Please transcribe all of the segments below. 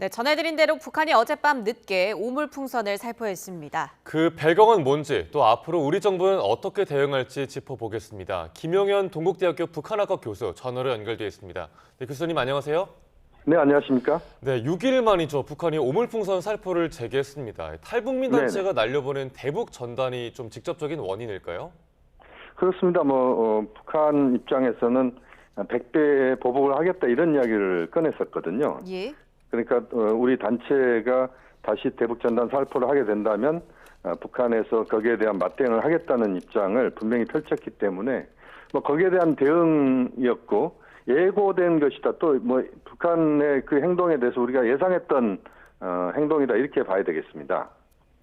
네, 전해드린 대로 북한이 어젯밤 늦게 오물풍선을 살포했습니다. 그 배경은 뭔지, 또 앞으로 우리 정부는 어떻게 대응할지 짚어보겠습니다. 김용현 동국대학교 북한학과 교수 전화로 연결되어 있습니다. 네, 교수님 안녕하세요. 네, 안녕하십니까? 네, 6일 만이죠. 북한이 오물풍선 살포를 재개했습니다. 탈북민 단체가 날려보낸 대북 전단이 좀 직접적인 원인일까요? 그렇습니다. 북한 입장에서는 100배 보복을 하겠다 이런 이야기를 꺼냈었거든요. 예. 그러니까 우리 단체가 다시 대북 전단 살포를 하게 된다면 북한에서 거기에 대한 맞대응을 하겠다는 입장을 분명히 펼쳤기 때문에 거기에 대한 대응이었고 예고된 것이다. 또 북한의 그 행동에 대해서 우리가 예상했던 행동이다 이렇게 봐야 되겠습니다.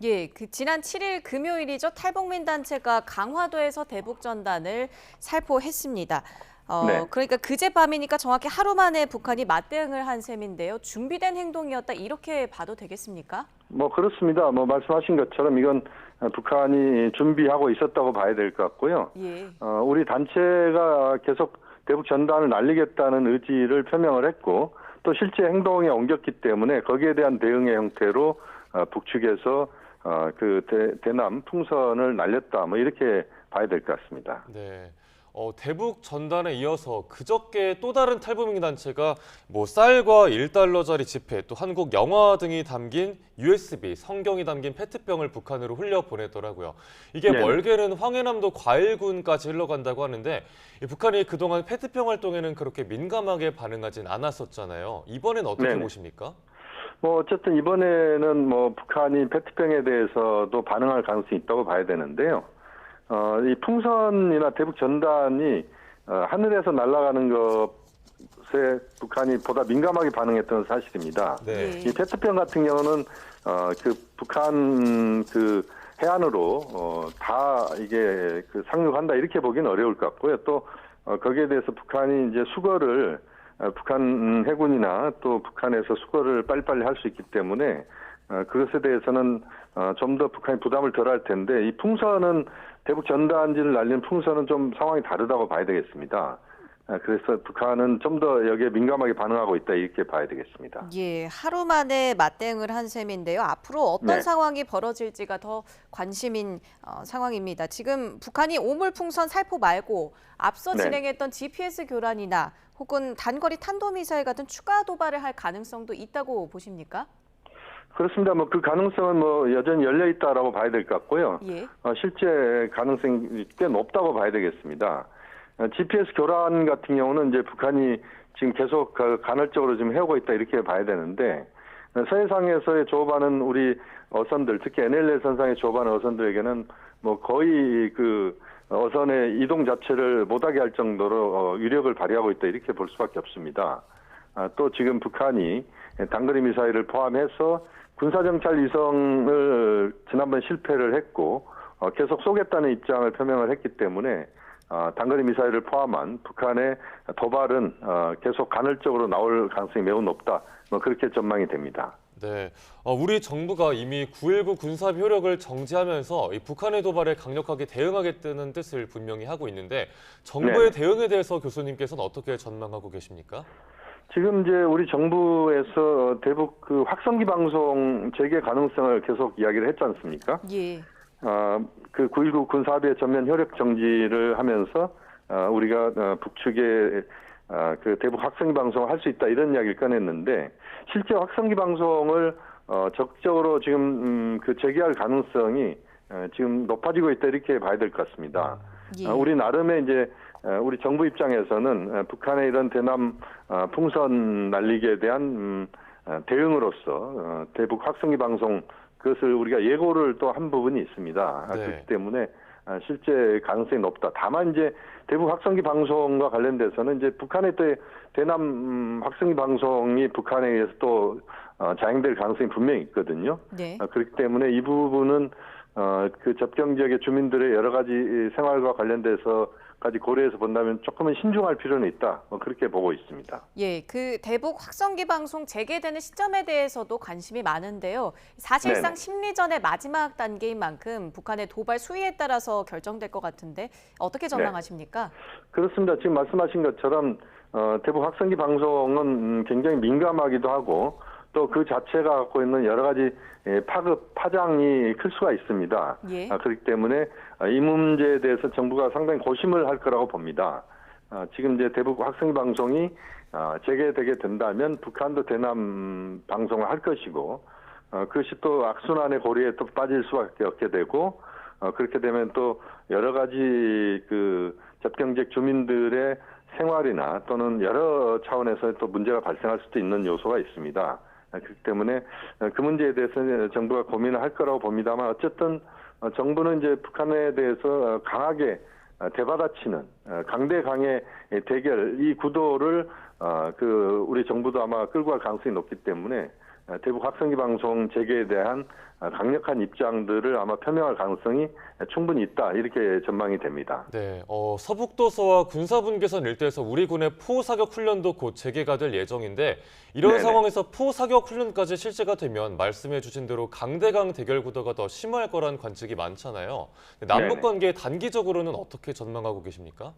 예, 지난 7일 금요일이죠. 탈북민 단체가 강화도에서 대북 전단을 살포했습니다. 네. 그러니까 그제밤이니까 정확히 하루 만에 북한이 맞대응을 한 셈인데요. 준비된 행동이었다 이렇게 봐도 되겠습니까? 그렇습니다. 말씀하신 것처럼 이건 북한이 준비하고 있었다고 봐야 될 것 같고요. 예. 우리 단체가 계속 대북 전단을 날리겠다는 의지를 표명을 했고 또 실제 행동에 옮겼기 때문에 거기에 대한 대응의 형태로 북측에서 대남 풍선을 날렸다 이렇게 봐야 될 것 같습니다. 네. 대북 전단에 이어서 그저께 또 다른 탈북민 단체가 쌀과 1달러짜리 지폐, 또 한국 영화 등이 담긴 USB, 성경이 담긴 페트병을 북한으로 흘려보내더라고요. 이게 네. 멀게는 황해남도 과일군까지 흘러간다고 하는데 북한이 그동안 페트병 활동에는 그렇게 민감하게 반응하진 않았었잖아요. 이번엔 어떻게 네. 보십니까? 어쨌든 이번에는 북한이 페트병에 대해서도 반응할 가능성이 있다고 봐야 되는데요. 이 풍선이나 대북 전단이 하늘에서 날아가는 것에 북한이 보다 민감하게 반응했던 사실입니다. 네. 이 페트병 같은 경우는 북한 해안으로 다 이게 상륙한다 이렇게 보기는 어려울 것 같고요. 또 거기에 대해서 북한이 이제 수거를 북한 해군이나 또 북한에서 수거를 빨리빨리 할 수 있기 때문에 그것에 대해서는 좀 더 북한이 부담을 덜 할 텐데 이 풍선은 대북 전단지를 날리는 풍선은 좀 상황이 다르다고 봐야 되겠습니다. 그래서 북한은 좀 더 여기에 민감하게 반응하고 있다 이렇게 봐야 되겠습니다. 예, 하루 만에 맞대응을 한 셈인데요. 앞으로 어떤 네. 상황이 벌어질지가 더 관심인 상황입니다. 지금 북한이 오물풍선 살포 말고 앞서 네. 진행했던 GPS 교란이나 혹은 단거리 탄도미사일 같은 추가 도발을 할 가능성도 있다고 보십니까? 그렇습니다. 그 가능성은 여전히 열려 있다라고 봐야 될 것 같고요. 예. 실제 가능성이 꽤 높다고 봐야 되겠습니다. GPS 교란 같은 경우는 이제 북한이 지금 계속 간헐적으로 지금 해오고 있다 이렇게 봐야 되는데 서해상에서의 조업하는 우리 어선들, 특히 NLL 선상에 조업하는 어선들에게는 거의 어선의 이동 자체를 못하게 할 정도로 위력을 발휘하고 있다 이렇게 볼 수밖에 없습니다. 또 지금 북한이 단거리 미사일을 포함해서 군사정찰 위성을 지난번 실패를 했고 계속 쏘겠다는 입장을 표명을 했기 때문에 단거리 미사일을 포함한 북한의 도발은 계속 간헐적으로 나올 가능성이 매우 높다. 그렇게 전망이 됩니다. 네, 우리 정부가 이미 9.19 군사합의 효력을 정지하면서 이 북한의 도발에 강력하게 대응하겠다는 뜻을 분명히 하고 있는데 정부의 대응에 대해서 교수님께서는 어떻게 전망하고 계십니까? 지금 이제 우리 정부에서 대북 확성기 방송 재개 가능성을 계속 이야기를 했지 않습니까? 예. 9.19 군사합의 전면 효력 정지를 하면서 우리가 북측에 대북 확성기 방송을 할 수 있다 이런 이야기를 꺼냈는데 실제 확성기 방송을 적극적으로 지금 재개할 가능성이 지금 높아지고 있다 이렇게 봐야 될 것 같습니다. 예. 우리 나름의 이제 우리 정부 입장에서는 북한의 이런 대남 풍선 날리기에 대한 대응으로서 대북 확성기 방송 그것을 우리가 예고를 또 한 부분이 있습니다. 네. 그렇기 때문에 실제 가능성이 높다. 다만 이제 대북 확성기 방송과 관련돼서는 이제 북한의 또 대남 확성기 방송이 북한에 의해서 또 자행될 가능성이 분명히 있거든요. 네. 그렇기 때문에 이 부분은 접경 지역의 주민들의 여러 가지 생활과 관련돼서까지 고려해서 본다면 조금은 신중할 필요는 있다. 그렇게 보고 있습니다. 예, 대북 확성기 방송 재개되는 시점에 대해서도 관심이 많은데요. 사실상 네네. 심리전의 마지막 단계인 만큼 북한의 도발 수위에 따라서 결정될 것 같은데 어떻게 전망하십니까? 그렇습니다. 지금 말씀하신 것처럼 대북 확성기 방송은 굉장히 민감하기도 하고 또 그 자체가 갖고 있는 여러 가지 파급 파장이 클 수가 있습니다. 예. 그렇기 때문에 이 문제에 대해서 정부가 상당히 고심을 할 거라고 봅니다. 지금 이제 대북 학생 방송이 재개되게 된다면 북한도 대남 방송을 할 것이고 그것이 또 악순환의 고리에 또 빠질 수밖에 없게 되고 그렇게 되면 또 여러 가지 그 접경지역 주민들의 생활이나 또는 여러 차원에서 또 문제가 발생할 수도 있는 요소가 있습니다. 그렇기 때문에 그 문제에 대해서 정부가 고민을 할 거라고 봅니다만 어쨌든 정부는 이제 북한에 대해서 강하게 대받아치는 강대 강의 대결 이 구도를 우리 정부도 아마 끌고 갈 가능성이 높기 때문에 대북 학생기 방송 재개에 대한 강력한 입장들을 아마 표명할 가능성이 충분히 있다 이렇게 전망이 됩니다. 네, 서북도서와 군사분계선 일대에서 우리 군의 포사격 훈련도 곧 재개가 될 예정인데 이런 네네. 상황에서 포사격 훈련까지 실시가 되면 말씀해 주신 대로 강대강 대결 구도가 더 심할 거란 관측이 많잖아요. 남북 관계 단기적으로는 어떻게 전망하고 계십니까?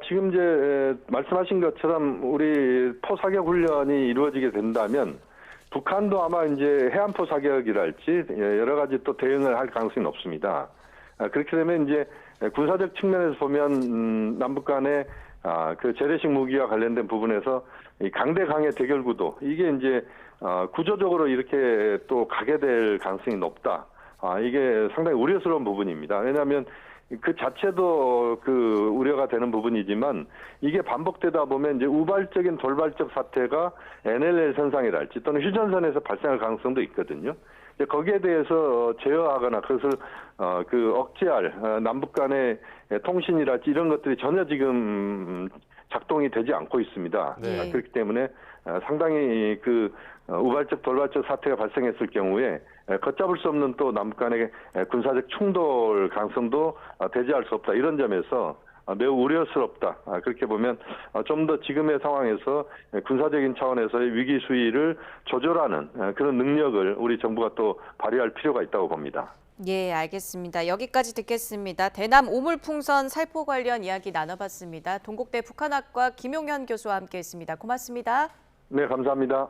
지금 이제 말씀하신 것처럼 우리 포사격 훈련이 이루어지게 된다면 북한도 아마 이제 해안포 사격이랄지 여러 가지 또 대응을 할 가능성이 높습니다. 그렇게 되면 이제 군사적 측면에서 보면 남북 간의 그 재래식 무기와 관련된 부분에서 이 강대 강의 대결 구도 이게 이제 구조적으로 이렇게 또 가게 될 가능성이 높다. 이게 상당히 우려스러운 부분입니다. 왜냐하면 그 자체도 그 우려가 되는 부분이지만 이게 반복되다 보면 이제 우발적인 돌발적 사태가 NLL 선상이랄지 또는 휴전선에서 발생할 가능성도 있거든요. 거기에 대해서 제어하거나 그것을 억제할 남북 간의 통신이랄지 이런 것들이 전혀 지금 작동이 되지 않고 있습니다. 네. 그렇기 때문에 상당히 우발적 돌발적 사태가 발생했을 경우에 걷잡을 수 없는 또 남북 간의 군사적 충돌 가능성도 배제할 수 없다. 이런 점에서 매우 우려스럽다. 그렇게 보면 좀 더 지금의 상황에서 군사적인 차원에서의 위기 수위를 조절하는 그런 능력을 우리 정부가 또 발휘할 필요가 있다고 봅니다. 예, 알겠습니다. 여기까지 듣겠습니다. 대남 오물풍선 살포 관련 이야기 나눠봤습니다. 동국대 북한학과 김용현 교수와 함께했습니다. 고맙습니다. 네, 감사합니다.